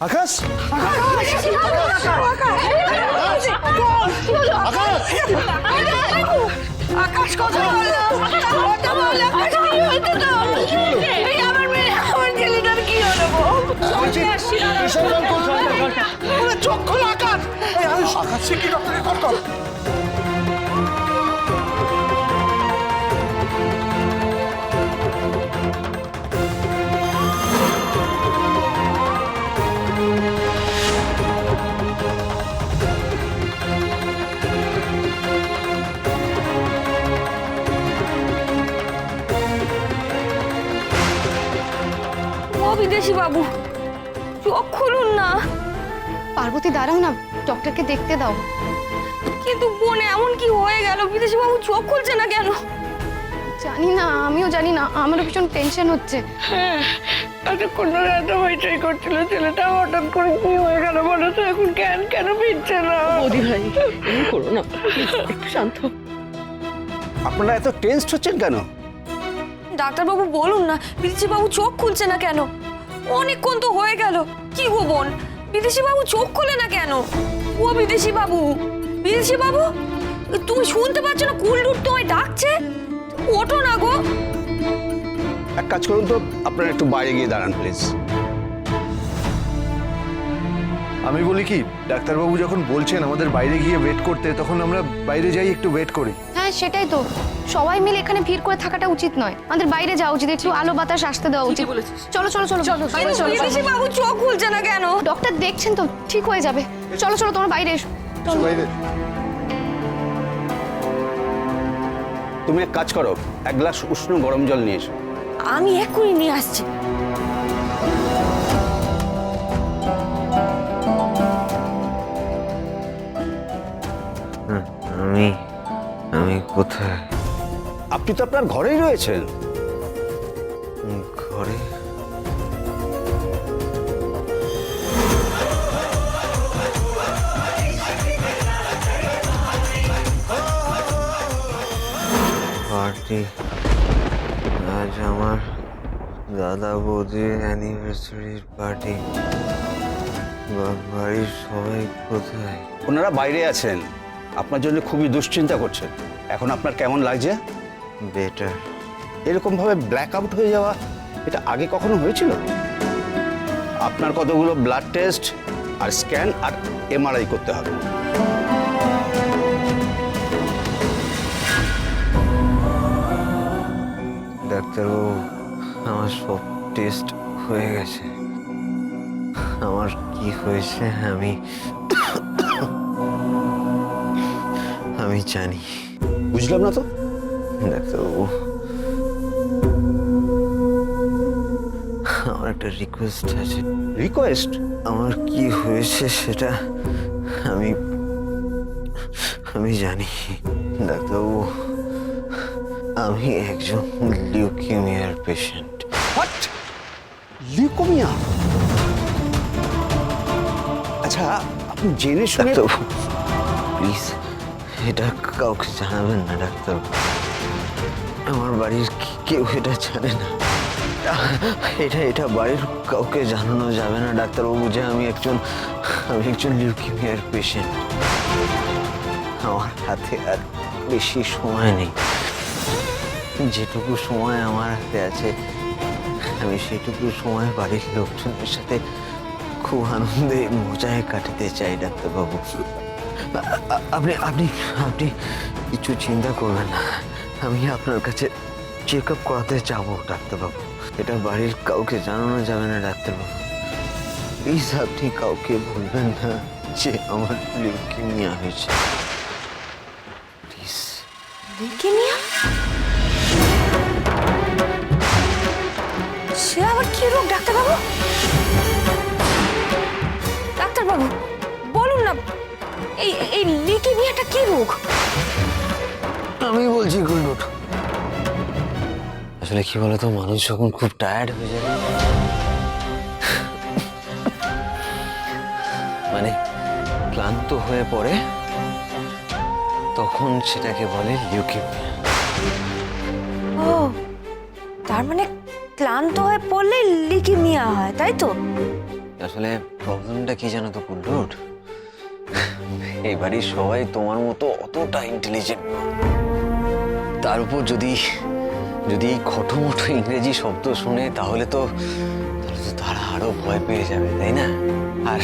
আকাশ আকাশ কথা বলো, কথা বলো, আকাশ কি হয়েছে তো? এই আমার মেয়ে, আমার ছেলেটার কি হলো গো? চোখ খোলা আকাশ। আকাশ সে কি ডক্টরকে কল কর। ও বিদেশি বাবু, চোখ খুলুন না। পার্বতী দাঁড়াও না, ডক্টরকে দেখতে দাও। কিন্তু বোন এমন কি হয়ে গেল? বিদেশি বাবু চোখ খুলছে না কেন? জানি না, আমিও জানি না, আমারও ভীষণ টেনশন হচ্ছে। হ্যাঁ, এতক্ষণ ধরে এত হইচই করছিল, ছেলেটা হঠাৎ করে কি হয়ে গেল বলো তো? এখন কেন ফিরছে না? বৌদি ভাই এই করো না, একটু শান্ত। আপনারা এত টেনসড হচ্ছেন কেন? ডাক্তারবাবু বলুন না, বিদেশি বাবু চোখ খুলছে না কেন? অনেকক্ষণ তো হয়ে গেল। কি গো বোন, বিদেশি বাবু চোখ খুলে না কেন? ও বিদেশি বাবু, বিদেশি বাবু, তুমি শুনতে পাচ্ছ না? কুলডুট তোমায় ডাকছে, ওঠো না গো। এক কাজ করুন তো, আপনারা একটু বাইরে গিয়ে দাঁড়ান প্লিজ। আমি বলি কি, ডাক্তারবাবু যখন বলছেন আমাদের বাইরে গিয়ে ওয়েট করতে, তখন আমরা বাইরে যাই, একটু ওয়েট করি। হ্যাঁ সেটাই তো, সবাই মিলে এখানে ভিড় করে থাকাটা উচিত নয়, আমাদের বাইরে যাওয়া উচিত, একটু আলো বাতাস আসতে দেওয়া উচিত। চলো চলো চলো চলো বাইরে চলো। বিদেশি বাবু চোখ খুলছে না কেন? ডক্টর দেখছেন তো, ঠিক হয়ে যাবে। চলো চলো তোমার বাইরে এসো। বাইরে তুমি এক কাজ করো, এক গ্লাস উষ্ণ গরম জল নিয়ে এসো। আমি এক্ষুনি নিয়ে আসছি। আমি কোথায়? আপনি তো আপনার ঘরেই রয়েছেন। ঘরে? পার্টি আজ আমার দাদা বৌদির অ্যানিভার্সারির পার্টি। বাড়ির সবাই কোথায়? ওনারা বাইরে আছেন, আপনার জন্য খুবই দুশ্চিন্তা করছেন। এখন আপনার কেমন লাগছে? বেটার। এরকম ভাবে ব্ল্যাক আউট হয়ে যাওয়া, এটা আগে কখনো হয়েছিল? আপনার কতগুলো ব্লাড টেস্ট আর স্ক্যান আর এমআরআই করতে হবে। ডাক্তারবাবু, আমার সব টেস্ট হয়ে গেছে। আমার কি হয়েছে আমি জানি। বুঝলাম না তো। ডাক্তারবাবু, আমার একটা রিকোয়েস্ট আছে। রিকোয়েস্ট? আমার কি হয়েছে সেটা আমি জানি। ডাক্তারবাবু, আমি একজন লিউকেমিয়ার পেশেন্ট। হোয়াট? লিউকেমিয়া? আচ্ছা, আপনি জেনে শুনে? ডাক্তারবাবু প্লিজ এটা কাউকে জানাবেন না ডাক্তারবাবু। আমার বাড়ির কেউ এটা জানে না। এটা বাড়ির কাউকে জানানো যাবে না ডাক্তারবাবু যে আমি একজন লিউকেমিয়ার পেশেন্ট। আমার হাতে আর বেশি সময় নেই। যেটুকু সময় আমার হাতে আছে, আমি সেটুকু সময় বাড়ির লোকজনের সাথে খুব আনন্দে মজায় কাটাতে চাই ডাক্তারবাবু। আপনি আপনি আপনি কিছু চিন্তা করবেন না, আমি আপনার কাছে চেক আপ করাতে যাবো ডাক্তারবাবু। এটা বাড়ির কাউকে জানানো যাবে না ডাক্তারবাবু। প্লিজ আপনি কাউকে বলবেন না যে আমার লিউকেমিয়া হয়েছে, প্লিজ। লিউকেমিয়া? সে আবার কি রোগ ডাক্তারবাবু? ডাক্তারবাবু বলুন না, এই লিউকেমিয়াটা কি রোগ? আমি বলছি গুলনুট, আসলে কি বলতো, মানুষ যখন খুব টায়ার্ড হয়ে যায়, মানে ক্লান্ত হয়ে পড়ে, তখন সেটাকে বলে লিউকেমিয়া। ও, তার মানে ক্লান্ত হয়ে পড়লে লিউকেমিয়া হয়, তাই তো? আসলে প্রবলেমটা কি জানো তো কুন্ডুর, এই বাড়ির সবাই তোমার মতো অতটা ইন্টেলিজেন্ট। তার উপর যদি যদি এই খটোমটো ইংরেজি শব্দ শুনে তাহলে তো তারা আরো ভয় পেয়ে যাবে, তাই না? আর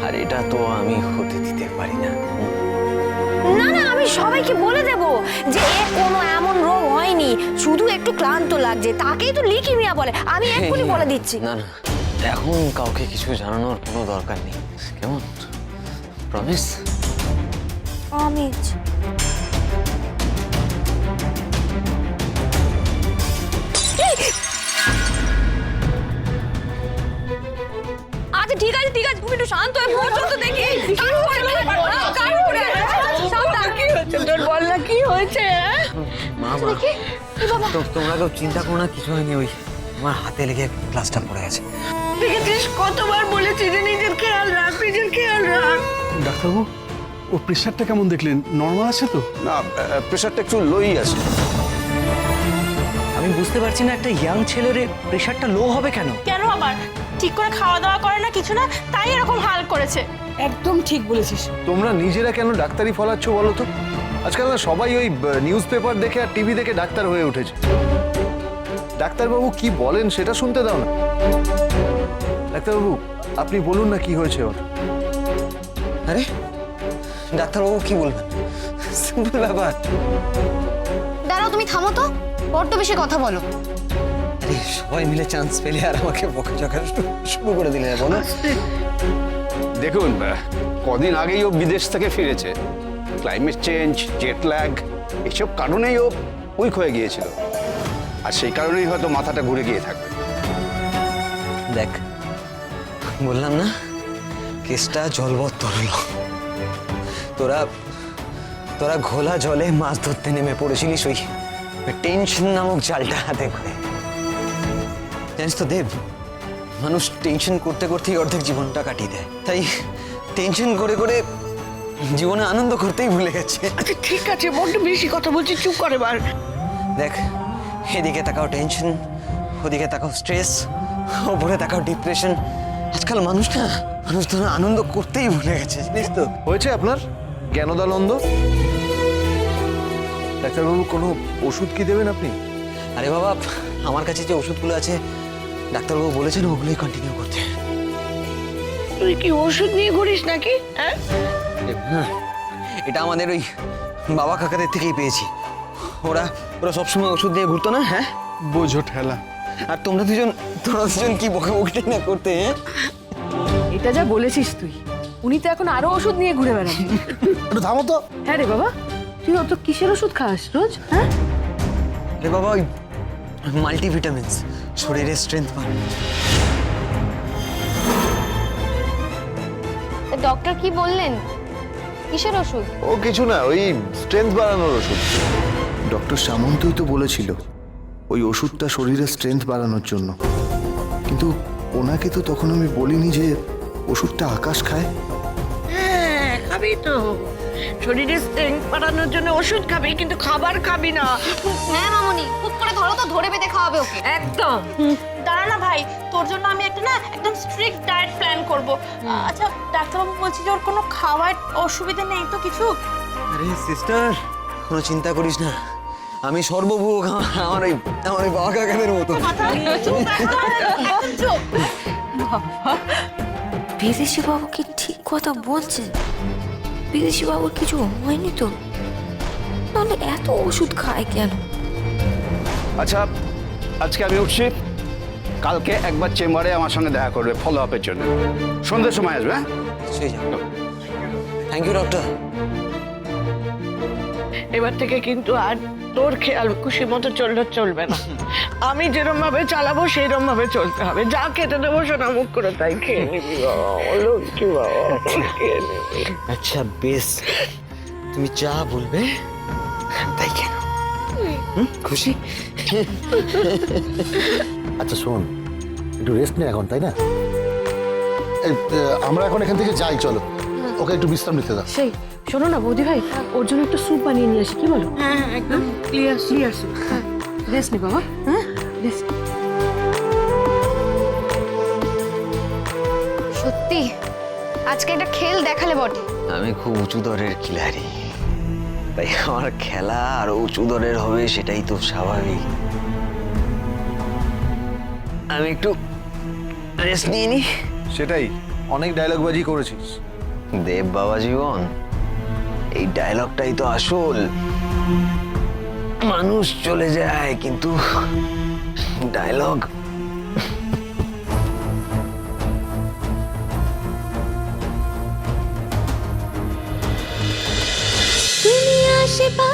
আর এটা তো আমি হতে দিতে পারি না। না না, আমি সবাইকে বলে দেব যে এ কোনো এমন রোগ হয়নি, শুধু একটু ক্লান্ত লাগছে, তাকেই তো লিকিমিয়া বলে। আমি এক্ষুনি বলে দিচ্ছি। না না, এখন কাউকে কিছু জানানোর কোনো দরকার নেই, কেমন? প্রমিস? অমিত, আচ্ছা ঠিক আছে ঠিক আছে, তুমি একটু শান্ত হয়ে পর্যন্ত দেখি। তোর বল না কি হয়েছে? মা মা, তোমরা কেউ চিন্তা করো না, কিছু হয়নি। ওই আমার হাতে লেগে ক্লাসটা পড়ে গেছে। দেখেছিস, কতবার বলেছি যে নিজের খেয়াল রাখ, নিজের খেয়াল রাখ। ডাক্তারবাবু, ওর প্রেশারটা কেমন দেখলেন? নর্মাল আছে তো? না, প্রেশারটা একটু লোই আছে। আমি বুঝতে পারছি না, একটা ইয়াং ছেলের প্রেশারটা লো হবে কেন? কেন আবার? ঠিক করে খাওয়া দাওয়া করে না, কিছু না, তাই এরকম হাল করেছে। একদম ঠিক বলেছিস। তোমরা নিজেরা কেন ডাক্তারি ফলাচ্ছ বলো তো? আজকাল না সবাই ওই নিউজ পেপার দেখে আর টিভি দেখে ডাক্তার হয়ে উঠেছে। ডাক্তারবাবু কি বলেন সেটা শুনতে দাও না। ডাক্তারবাবু, আপনি বলুন না কি হয়েছে ওর। আরে ডাক্তারবাবু কি বলবেন? সিম্পল ব্যাপার। দাঁড়াও, তুমি থামো তো, বড্ড বেশি কথা বলো। আরে সবাই মিলে চান্স পেলে আর আমাকে বকাঝকা শুরু করে দিলে, বলো। দেখুন, কদিন আগেই ও বিদেশ থেকে ফিরেছে। ক্লাইমেট চেঞ্জ, জেট ল্যাগ, এসব কারণেই ও উইক হয়ে গিয়েছিল। আর সেই কারণেই হয়তো মাথাটা ঘুরে গিয়ে থাকবে। দেখ, বললাম না কেসটা জলবৎ তরল। তোরা তোরা ঘোলা জলে মাছ ধরতে নেমে পড়েছিলিস ওই টেনশন নামক জালটা হাতে করে। জানিস তো দেব, মানুষ টেনশন করতে করতেই অর্ধেক জীবনটা কাটিয়ে দেয়। তাই টেনশন করে করে জীবনে আনন্দ করতেই ভুলে গেছে। আচ্ছা ঠিক আছে, বড্ড বেশি কথা বলছিস, চুপ করে এবার। দেখ, এদিকে তাকাও টেনশন, ওদিকে তাকাও স্ট্রেস, ওপরে তাকাও ডিপ্রেশন। আজকাল মানুষ তো আনন্দ করতেই ভুলে গেছে, জানিস তো। হয়েছে আপনার জ্ঞানদানন্দ? ডাক্তারবাবু, কোনো ওষুধ কি দেবেন আপনি? আরে বাবা, আমার কাছে যে ওষুধগুলো আছে ডাক্তারবাবু বলেছেন ওগুলোই কন্টিনিউ করতে। তুই কি ওষুধ নিয়ে ঘুরিস নাকি? হ্যাঁ, না, এটা আমাদের ওই বাবা কাকাদের থেকেই পেয়েছি। ওরা সবসময় ওষুধ দিয়ে ঘুরতো না। হ্যাঁ, বোঝো ঠেলা। আর তোমরা দুজন কি বকাবকি না করতে? হ্যাঁ, এটা যা বলেছিস তুই, উনি তো এখন আরো ওষুধ নিয়ে ঘুরে বেড়াবেন। একটু থামো তো। হ্যাঁ রে বাবা, তুই অত কিসের ওষুধ খাস রোজ? হ্যাঁ, আরে বাবা, ওই মাল্টিভিটামিনস, শরীরে স্ট্রেংথ পায়। ডক্টর কি বললেন? কিসের ওষুধ? ও কিছু না, ওই স্ট্রেংথ বাড়ানোর ওষুধ। ডক্টর সামন্তই তো বলেছিল ওই ওষুধটা শরীরে স্ট্রেংথ বাড়ানোর জন্য, কিন্তু ওনাকে তো তখন আমি বলিনি যে ওষুধটা আকাশ খায়। হ্যাঁ খাবি তো, শরীরে স্ট্রেংথ বাড়ানোর জন্য ওষুধ খাবি, কিন্তু খাবার খাবি না। হ্যাঁ মামুনি, খুব করে ধরো তো, ধরে বেঁধে খাওয়াবে ওকে। একদম। দাঁড়া না ভাই, তোর জন্য আমি একটা না একদম স্ট্রিক্ট ডায়েট প্ল্যান করব। আচ্ছা ডাক্তারবাবু বলছি যে ওর কোনো খাওয়ার অসুবিধা নেই তো কিছু? আরে সিস্টার, কোনো চিন্তা করিস না, আমি সর্বভোগ আমার ওই বাবা কাকাদের মতো। বিদেশি বাবু কি ঠিক কথা বলছে? বিদেশি বাবুর কিছু হয়নি তো? তাহলে এত ওষুধ খায় কেন? আচ্ছা, আজকে আমি উঠছি। কালকে একবার চেম্বারে আমার সঙ্গে দেখা করবে ফলো আপের জন্য। সন্ধ্যের সময় আসবে। হ্যাঁ, সেই যাও। Thank you doctor. এবার থেকে কিন্তু আর তোর খেয়াল খুশি মতো চলবে না। আমি যেরকম ভাবে চালাবো সেইরকম ভাবে চলতে হবে। যা খেতে দেবো সোনা মুখ করে তাই খেয়ে নিবি বাবা, লক্ষ্মী বাবা, খেয়ে নিবি। আচ্ছা বেশ, তুমি যা বলবে তাই কেন? খুশি? আচ্ছা শোন, একটু রেস্ট নে এখন, তাই না? আমরা এখন এখান থেকে যাই, চলো ওকে একটু বিশ্রাম নিতে দাও। সেই শোনো না বৌদি ভাই, ওর জন্য একটু স্যুপ বানিয়ে নিয়ে আসি, কি বলো? হ্যাঁ একদম ক্লিয়ার স্যুপ। হ্যাঁ, রেস্ট নে বাবা। হ্যাঁ, রেস্ট। সত্যি আজকে একটা খেল দেখালে বটে। আমি খুব উঁচু দরের খিলাড়ি, তাই আমার খেলা আরো উঁচু দরের হবে, সেটাই তো স্বাভাবিক। আমি একটু রেস্ট নিয়ে নি। সেটাই, অনেক ডায়লগবাজি করেছিস। দেব বাবা জীবন, এই ডায়লগটাই তো আসল। মানুষ চলে যায় কিন্তু ডায়লগ তুমি আশেপাশে